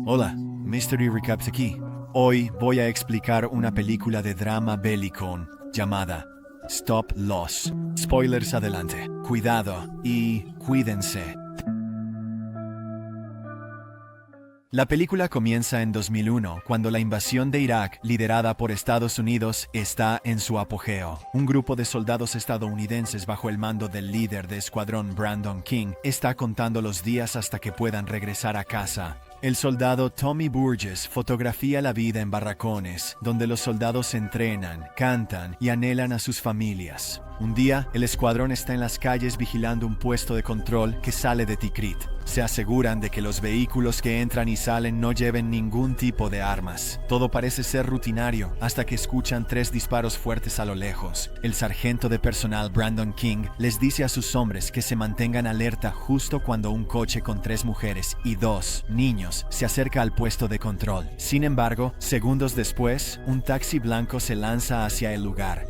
Hola, Mystery Recaps aquí. Hoy voy a explicar una película de drama bélico llamada Stop Loss. Spoilers adelante. Cuidado y cuídense. La película comienza en 2001, cuando la invasión de Irak, liderada por Estados Unidos, está en su apogeo. Un grupo de soldados estadounidenses bajo el mando del líder de escuadrón Brandon King está contando los días hasta que puedan regresar a casa. El soldado Tommy Burgess fotografía la vida en barracones, donde los soldados entrenan, cantan y anhelan a sus familias. Un día, el escuadrón está en las calles vigilando un puesto de control que sale de Tikrit. Se aseguran de que los vehículos que entran y salen no lleven ningún tipo de armas. Todo parece ser rutinario, hasta que escuchan 3 disparos fuertes a lo lejos. El sargento de personal Brandon King les dice a sus hombres que se mantengan alerta justo cuando un coche con 3 mujeres y 2 niños se acerca al puesto de control. Sin embargo, segundos después, un taxi blanco se lanza hacia el lugar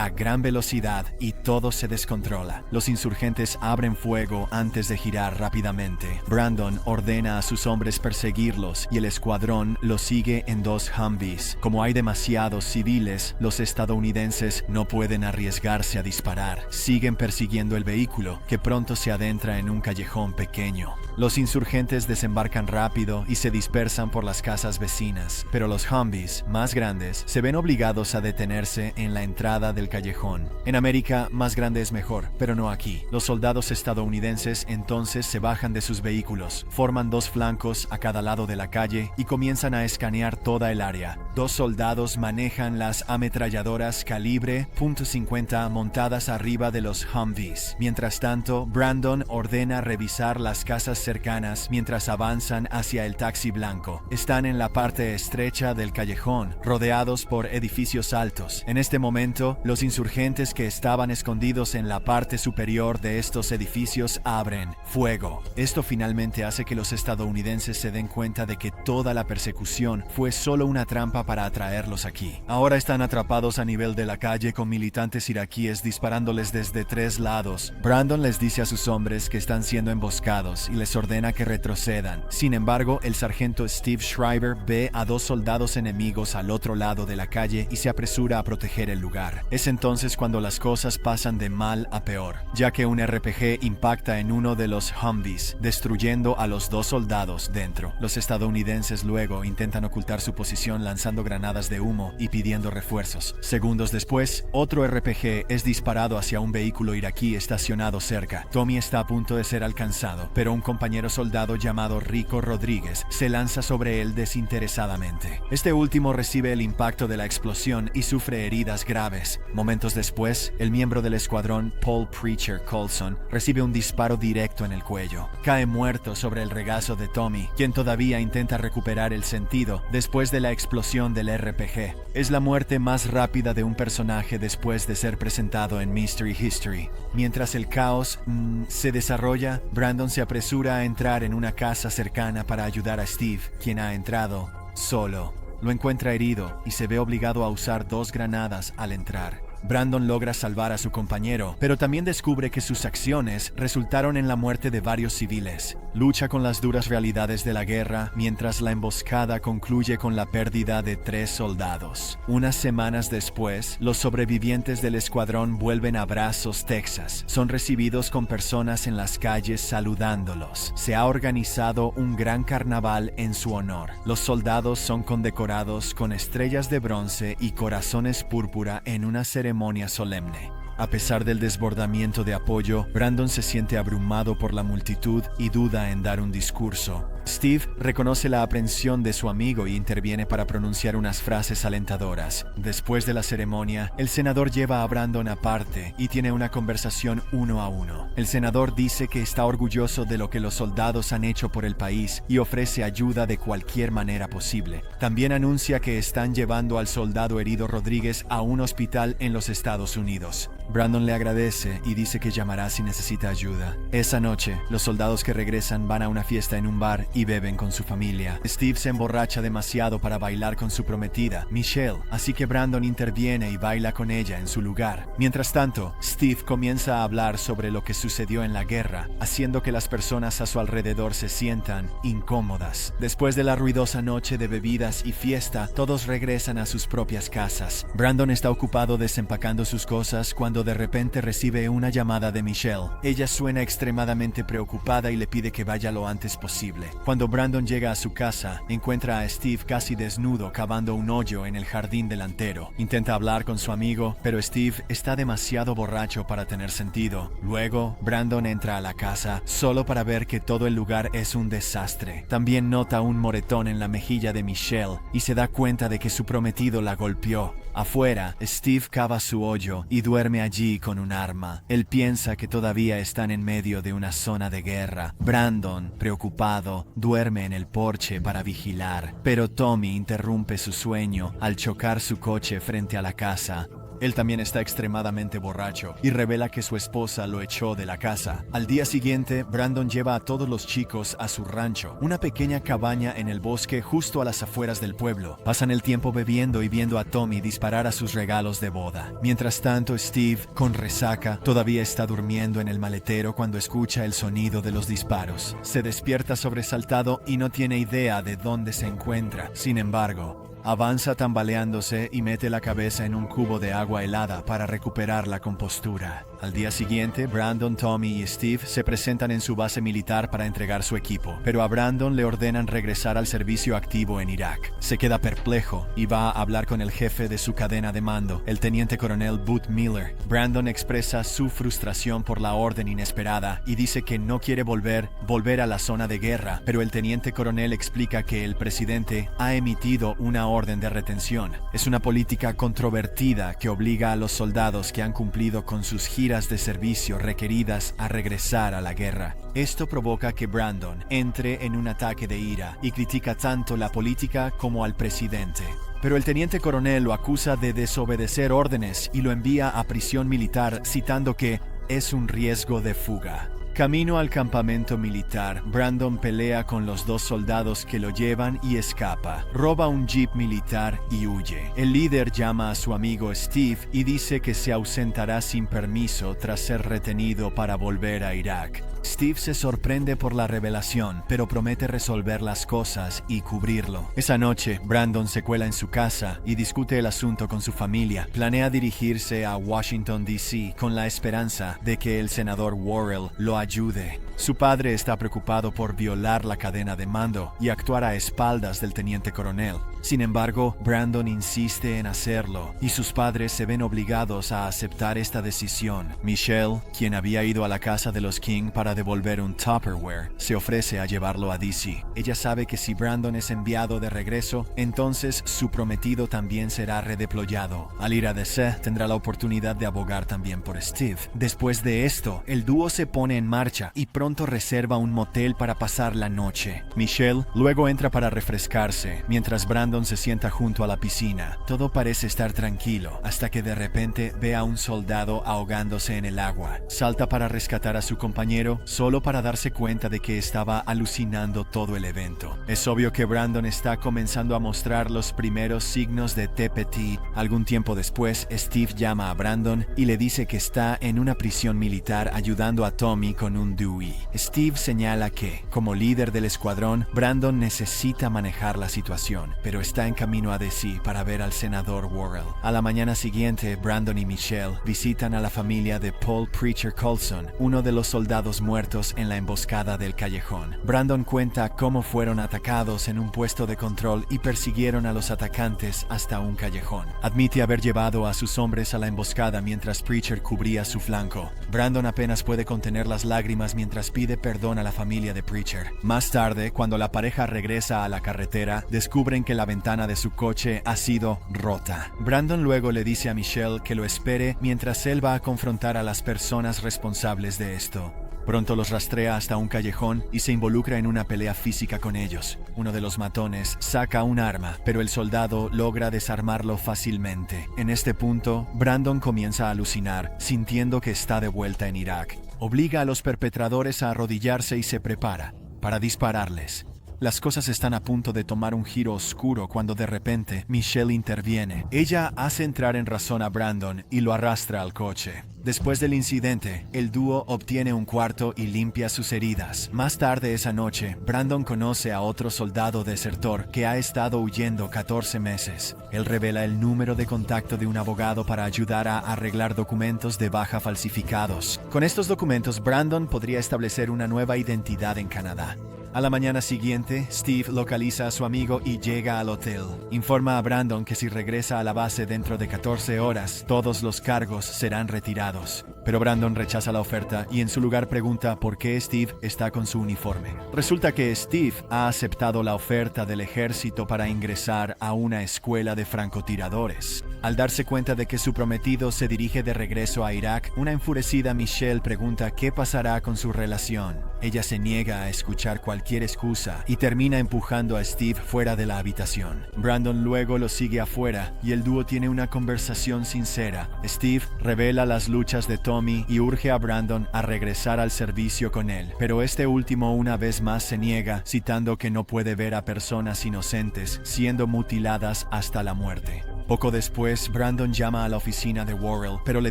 a gran velocidad y todo se descontrola. Los insurgentes abren fuego antes de girar rápidamente. Brandon ordena a sus hombres perseguirlos y el escuadrón los sigue en 2 Humvees. Como hay demasiados civiles, los estadounidenses no pueden arriesgarse a disparar. Siguen persiguiendo el vehículo, que pronto se adentra en un callejón pequeño. Los insurgentes desembarcan rápido y se dispersan por las casas vecinas, pero los Humvees más grandes se ven obligados a detenerse en la entrada del callejón. En América, más grande es mejor, pero no aquí. Los soldados estadounidenses entonces se bajan de sus vehículos, forman 2 flancos a cada lado de la calle y comienzan a escanear toda el área. 2 soldados manejan las ametralladoras calibre .50 montadas arriba de los Humvees. Mientras tanto, Brandon ordena revisar las casas cercanas mientras avanzan hacia el taxi blanco. Están en la parte estrecha del callejón, rodeados por edificios altos. En este momento, los insurgentes que estaban escondidos en la parte superior de estos edificios abren fuego. Esto finalmente hace que los estadounidenses se den cuenta de que toda la persecución fue solo una trampa para atraerlos aquí. Ahora están atrapados a nivel de la calle con militantes iraquíes disparándoles desde 3 lados. Brandon les dice a sus hombres que están siendo emboscados y les ordena que retrocedan. Sin embargo, el sargento Steve Schreiber ve a 2 soldados enemigos al otro lado de la calle y se apresura a proteger el lugar. Es entonces cuando las cosas pasan de mal a peor, ya que un RPG impacta en uno de los Humvees, destruyendo a los 2 soldados dentro. Los estadounidenses luego intentan ocultar su posición lanzando granadas de humo y pidiendo refuerzos. Segundos después, otro RPG es disparado hacia un vehículo iraquí estacionado cerca. Tommy está a punto de ser alcanzado, pero un compañero soldado llamado Rico Rodríguez se lanza sobre él desinteresadamente. Este último recibe el impacto de la explosión y sufre heridas graves. Momentos después, el miembro del escuadrón, Paul Preacher Colson, recibe un disparo directo en el cuello. Cae muerto sobre el regazo de Tommy, quien todavía intenta recuperar el sentido después de la explosión del RPG. Es la muerte más rápida de un personaje después de ser presentado en Mystery History. Mientras el caos se desarrolla, Brandon se apresura a entrar en una casa cercana para ayudar a Steve, quien ha entrado solo. Lo encuentra herido y se ve obligado a usar 2 granadas al entrar. Brandon logra salvar a su compañero, pero también descubre que sus acciones resultaron en la muerte de varios civiles. Lucha con las duras realidades de la guerra, mientras la emboscada concluye con la pérdida de 3 soldados. Unas semanas después, los sobrevivientes del escuadrón vuelven a Brazos, Texas. Son recibidos con personas en las calles saludándolos. Se ha organizado un gran carnaval en su honor. Los soldados son condecorados con estrellas de bronce y corazones púrpura en una ceremonia solemne. A pesar del desbordamiento de apoyo, Brandon se siente abrumado por la multitud y duda en dar un discurso. Steve reconoce la aprensión de su amigo y interviene para pronunciar unas frases alentadoras. Después de la ceremonia, el senador lleva a Brandon aparte y tiene una conversación 1 a 1. El senador dice que está orgulloso de lo que los soldados han hecho por el país y ofrece ayuda de cualquier manera posible. También anuncia que están llevando al soldado herido Rodríguez a un hospital en los Estados Unidos. Brandon le agradece y dice que llamará si necesita ayuda. Esa noche, los soldados que regresan van a una fiesta en un bar y beben con su familia. Steve se emborracha demasiado para bailar con su prometida, Michelle, así que Brandon interviene y baila con ella en su lugar. Mientras tanto, Steve comienza a hablar sobre lo que sucedió en la guerra, haciendo que las personas a su alrededor se sientan incómodas. Después de la ruidosa noche de bebidas y fiesta, todos regresan a sus propias casas. Brandon está ocupado desempacando sus cosas cuando de repente recibe una llamada de Michelle. Ella suena extremadamente preocupada y le pide que vaya lo antes posible. Cuando Brandon llega a su casa, encuentra a Steve casi desnudo cavando un hoyo en el jardín delantero. Intenta hablar con su amigo, pero Steve está demasiado borracho para tener sentido. Luego, Brandon entra a la casa solo para ver que todo el lugar es un desastre. También nota un moretón en la mejilla de Michelle y se da cuenta de que su prometido la golpeó. Afuera, Steve cava su hoyo y duerme allí con un arma. Él piensa que todavía están en medio de una zona de guerra. Brandon, preocupado, duerme en el porche para vigilar, pero Tommy interrumpe su sueño al chocar su coche frente a la casa. Él también está extremadamente borracho y revela que su esposa lo echó de la casa. Al día siguiente, Brandon lleva a todos los chicos a su rancho, una pequeña cabaña en el bosque justo a las afueras del pueblo. Pasan el tiempo bebiendo y viendo a Tommy disparar a sus regalos de boda. Mientras tanto, Steve, con resaca, todavía está durmiendo en el maletero cuando escucha el sonido de los disparos. Se despierta sobresaltado y no tiene idea de dónde se encuentra. Sin embargo, avanza tambaleándose y mete la cabeza en un cubo de agua helada para recuperar la compostura. Al día siguiente, Brandon, Tommy y Steve se presentan en su base militar para entregar su equipo, pero a Brandon le ordenan regresar al servicio activo en Irak. Se queda perplejo y va a hablar con el jefe de su cadena de mando, el teniente coronel Butch Miller. Brandon expresa su frustración por la orden inesperada y dice que no quiere volver a la zona de guerra, pero el teniente coronel explica que el presidente ha emitido una orden de retención. Es una política controvertida que obliga a los soldados que han cumplido con sus giras de servicio requeridas a regresar a la guerra. Esto provoca que Brandon entre en un ataque de ira y critica tanto la política como al presidente. Pero el teniente coronel lo acusa de desobedecer órdenes y lo envía a prisión militar, citando que es un riesgo de fuga. Camino al campamento militar, Brandon pelea con los dos soldados que lo llevan y escapa. Roba un jeep militar y huye. El líder llama a su amigo Steve y dice que se ausentará sin permiso tras ser retenido para volver a Irak. Steve se sorprende por la revelación, pero promete resolver las cosas y cubrirlo. Esa noche, Brandon se cuela en su casa y discute el asunto con su familia. Planea dirigirse a Washington, D.C. con la esperanza de que el senador Worrell lo ayude. Su padre está preocupado por violar la cadena de mando y actuar a espaldas del teniente coronel. Sin embargo, Brandon insiste en hacerlo y sus padres se ven obligados a aceptar esta decisión. Michelle, quien había ido a la casa de los King para devolver un Tupperware, se ofrece a llevarlo a DC. Ella sabe que si Brandon es enviado de regreso, entonces su prometido también será redeployado. Al ir a DC, tendrá la oportunidad de abogar también por Steve. Después de esto, el dúo se pone en marcha y pronto reserva un motel para pasar la noche. Michelle luego entra para refrescarse, mientras Brandon se sienta junto a la piscina. Todo parece estar tranquilo, hasta que de repente ve a un soldado ahogándose en el agua. Salta para rescatar a su compañero, solo para darse cuenta de que estaba alucinando todo el evento. Es obvio que Brandon está comenzando a mostrar los primeros signos de TPT. Algún tiempo después, Steve llama a Brandon y le dice que está en una prisión militar ayudando a Tommy con un Dewey. Steve señala que, como líder del escuadrón, Brandon necesita manejar la situación, pero está en camino a DC para ver al senador Worrell. A la mañana siguiente, Brandon y Michelle visitan a la familia de Paul Preacher Colson, uno de los soldados muertos en la emboscada del callejón. Brandon cuenta cómo fueron atacados en un puesto de control y persiguieron a los atacantes hasta un callejón. Admite haber llevado a sus hombres a la emboscada mientras Preacher cubría su flanco. Brandon apenas puede contener las lágrimas mientras pide perdón a la familia de Preacher. Más tarde, cuando la pareja regresa a la carretera, descubren que la ventana de su coche ha sido rota. Brandon luego le dice a Michelle que lo espere mientras él va a confrontar a las personas responsables de esto. Pronto los rastrea hasta un callejón y se involucra en una pelea física con ellos. Uno de los matones saca un arma, pero el soldado logra desarmarlo fácilmente. En este punto, Brandon comienza a alucinar, sintiendo que está de vuelta en Irak. Obliga a los perpetradores a arrodillarse y se prepara para dispararles. Las cosas están a punto de tomar un giro oscuro cuando de repente Michelle interviene. Ella hace entrar en razón a Brandon y lo arrastra al coche. Después del incidente, el dúo obtiene un cuarto y limpia sus heridas. Más tarde esa noche, Brandon conoce a otro soldado desertor que ha estado huyendo 14 meses. Él revela el número de contacto de un abogado para ayudar a arreglar documentos de baja falsificados. Con estos documentos, Brandon podría establecer una nueva identidad en Canadá. A la mañana siguiente, Steve localiza a su amigo y llega al hotel. Informa a Brandon que si regresa a la base dentro de 14 horas, todos los cargos serán retirados. Pero Brandon rechaza la oferta y en su lugar pregunta por qué Steve está con su uniforme. Resulta que Steve ha aceptado la oferta del ejército para ingresar a una escuela de francotiradores. Al darse cuenta de que su prometido se dirige de regreso a Irak, una enfurecida Michelle pregunta qué pasará con su relación. Ella se niega a escuchar cualquier excusa y termina empujando a Steve fuera de la habitación. Brandon luego lo sigue afuera y el dúo tiene una conversación sincera. Steve revela las luchas de Tommy y urge a Brandon a regresar al servicio con él, pero este último una vez más se niega, citando que no puede ver a personas inocentes siendo mutiladas hasta la muerte. Poco después, Brandon llama a la oficina de Worrell, pero le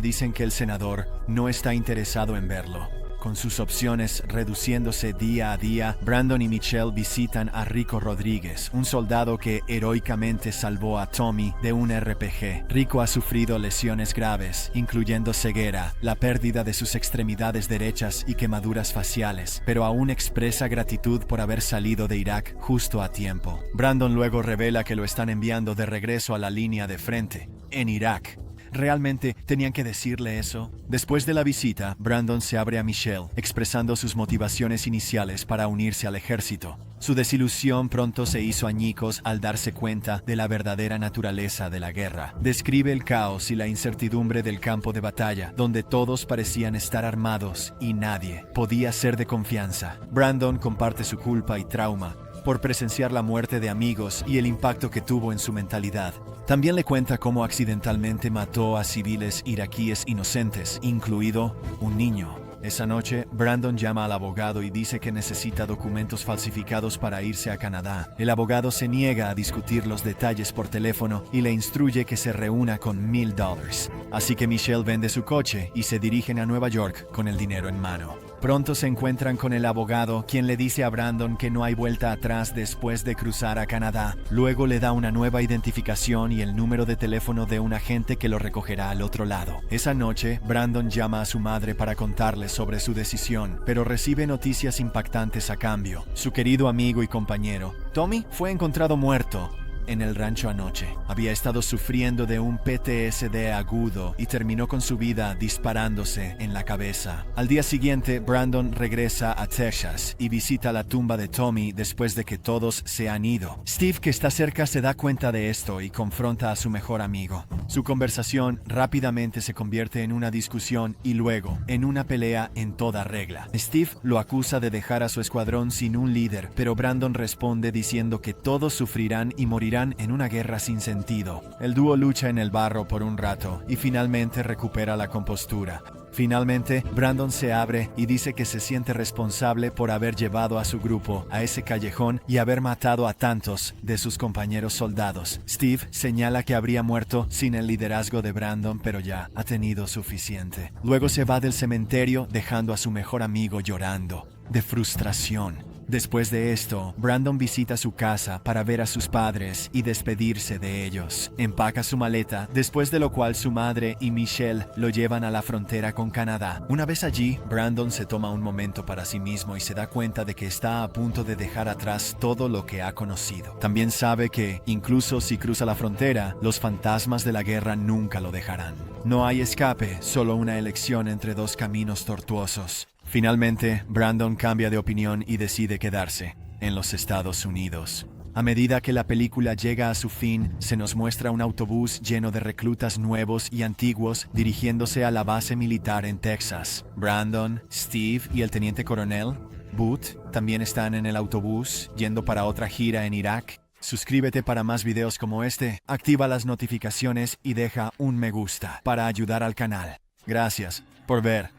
dicen que el senador no está interesado en verlo. Con sus opciones reduciéndose día a día, Brandon y Michelle visitan a Rico Rodríguez, un soldado que heroicamente salvó a Tommy de un RPG. Rico ha sufrido lesiones graves, incluyendo ceguera, la pérdida de sus extremidades derechas y quemaduras faciales, pero aún expresa gratitud por haber salido de Irak justo a tiempo. Brandon luego revela que lo están enviando de regreso a la línea de frente, en Irak. ¿Realmente tenían que decirle eso? Después de la visita, Brandon se abre a Michelle, expresando sus motivaciones iniciales para unirse al ejército. Su desilusión pronto se hizo añicos al darse cuenta de la verdadera naturaleza de la guerra. Describe el caos y la incertidumbre del campo de batalla, donde todos parecían estar armados y nadie podía ser de confianza. Brandon comparte su culpa y trauma por presenciar la muerte de amigos y el impacto que tuvo en su mentalidad. También le cuenta cómo accidentalmente mató a civiles iraquíes inocentes, incluido un niño. Esa noche, Brandon llama al abogado y dice que necesita documentos falsificados para irse a Canadá. El abogado se niega a discutir los detalles por teléfono y le instruye que se reúna con $1,000. Así que Michelle vende su coche y se dirigen a Nueva York con el dinero en mano. Pronto se encuentran con el abogado, quien le dice a Brandon que no hay vuelta atrás después de cruzar a Canadá. Luego le da una nueva identificación y el número de teléfono de un agente que lo recogerá al otro lado. Esa noche, Brandon llama a su madre para contarle sobre su decisión, pero recibe noticias impactantes a cambio. Su querido amigo y compañero, Tommy, fue encontrado muerto en el rancho anoche. Había estado sufriendo de un PTSD agudo y terminó con su vida disparándose en la cabeza. Al día siguiente, Brandon regresa a Texas y visita la tumba de Tommy después de que todos se han ido. Steve, que está cerca, se da cuenta de esto y confronta a su mejor amigo. Su conversación rápidamente se convierte en una discusión y luego en una pelea en toda regla. Steve lo acusa de dejar a su escuadrón sin un líder, pero Brandon responde diciendo que todos sufrirán y morirán en una guerra sin sentido. El dúo lucha en el barro por un rato y finalmente recupera la compostura. Finalmente, Brandon se abre y dice que se siente responsable por haber llevado a su grupo a ese callejón y haber matado a tantos de sus compañeros soldados. Steve señala que habría muerto sin el liderazgo de Brandon, pero ya ha tenido suficiente. Luego se va del cementerio dejando a su mejor amigo llorando de frustración. Después de esto, Brandon visita su casa para ver a sus padres y despedirse de ellos. Empaca su maleta, después de lo cual su madre y Michelle lo llevan a la frontera con Canadá. Una vez allí, Brandon se toma un momento para sí mismo y se da cuenta de que está a punto de dejar atrás todo lo que ha conocido. También sabe que, incluso si cruza la frontera, los fantasmas de la guerra nunca lo dejarán. No hay escape, solo una elección entre dos caminos tortuosos. Finalmente, Brandon cambia de opinión y decide quedarse en los Estados Unidos. A medida que la película llega a su fin, se nos muestra un autobús lleno de reclutas nuevos y antiguos dirigiéndose a la base militar en Texas. Brandon, Steve y el teniente coronel, Booth, también están en el autobús yendo para otra gira en Irak. Suscríbete para más videos como este, activa las notificaciones y deja un me gusta para ayudar al canal. Gracias por ver.